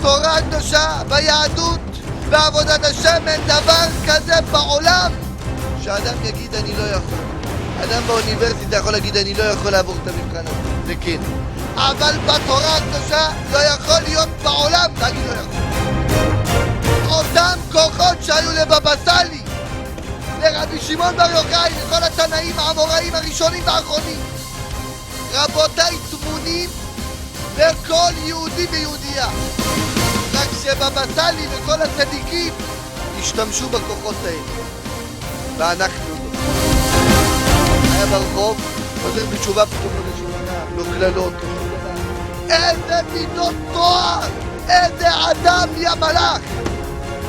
בתורה הקדושה, ביהדות, בעבודת השם, אין דבר כזה בעולם שאדם יגיד אני לא יכול. אדם באוניברסיטה יכול להגיד אני לא יכול לעבור את המבחן הזה, זה כן. אבל בתורה הקדושה לא יכול להיות בעולם להגיד לא יכול. אותם כוחות שהיו לבבא סאלי, לרבי שמעון בר יוחאי, לכל התנאים האמוראים הראשונים והאחרונים, רבותיי, טמונים בכל יהודי ויהודייה. רק שבבא סאלי וכל הצדיקים השתמשו בכוחות האלה, ואנחנו לא. היה ברחוב, חוזר בתשובה, פתאום לא משונה, לא כללות, איזה מידות תואר, איזה אדם יא מלאך.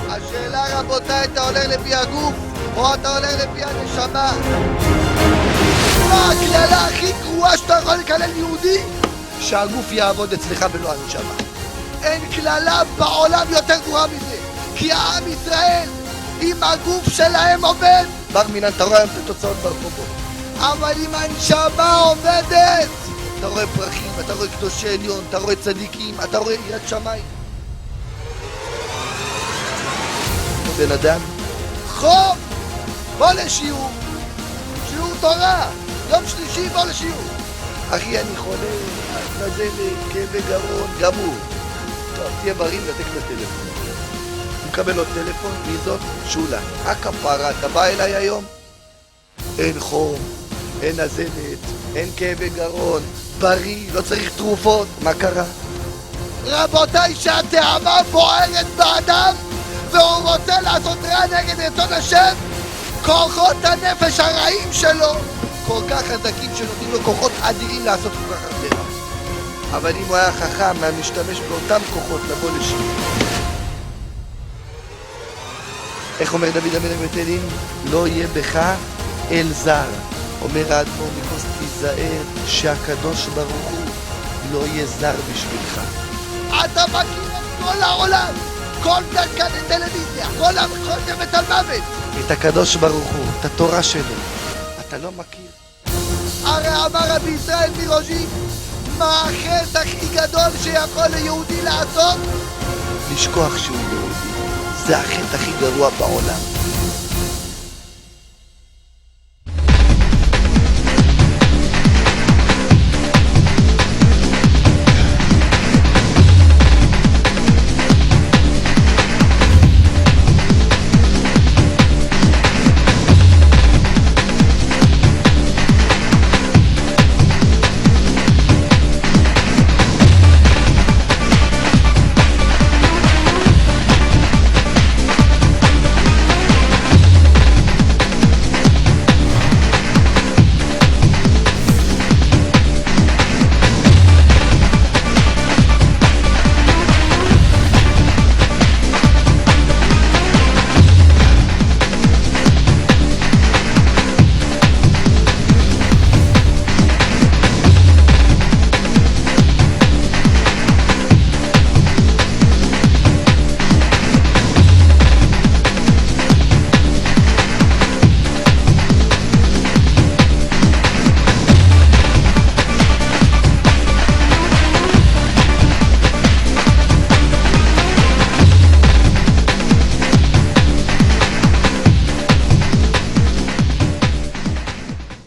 השאלה, רבותיי, אתה הולך לפי הגוף או אתה הולך לפי הנשמה? מה הכללה הכי גרועה שאתה יכול לקלל יהודי? שהגוף יעבוד אצלך ולא הנשמה. אין כללה בעולם יותר גרועה מזה, כי העם ישראל, אם הגוף שלהם עובד, בר מינן, אתה רואה את התוצאות ברחובות, אבל אם הנשמה עובדת, אתה רואה פרחים, אתה רואה קדושי עליון, אתה רואה צדיקים, אתה רואה יראת שמיים. בן אדם, חום, בוא לשיעור, שיעור תורה, יום שלישי בוא לשיעור. אחי, אני חולה, נזלת, כאבי גרון, גמור. טוב, תהיה בריא, נתק לטלפון. הוא מקבל עוד טלפון, מי זאת? שולה. הכפרה, אתה בא אליי היום? אין חום, אין נזלת, אין כאבי גרון, בריא, לא צריך תרופות. מה קרה? רבותיי, שהתאווה בוערת באדם והוא רוצה לעשות רע נגד רצון השם, כוחות הנפש הרעים שלו כל כך חזקים שנותנים לו כוחות אדירים לעשות כל כך הרבה רע. אבל אם הוא היה חכם, היה משתמש באותם כוחות לבוא לשיעור. איך אומר דוד המלך בתהילים? לא יהיה בך אל זר. אומר האדמו"ר מקוצק, תיזהר שהקדוש ברוך הוא לא יהיה זר בשבילך. אתה מכיר את כל העולם, כל דרכן טלוויזיה, כל דמת על מוות, את הקדוש ברוך הוא, את התורה שלו, אתה לא מכיר. הרי אמר רבי ישראל מרוז'ין, מה החטא הכי גדול שיכול ליהודי לעשות? לשכוח שהוא יהודי. זה החטא הכי גרוע בעולם.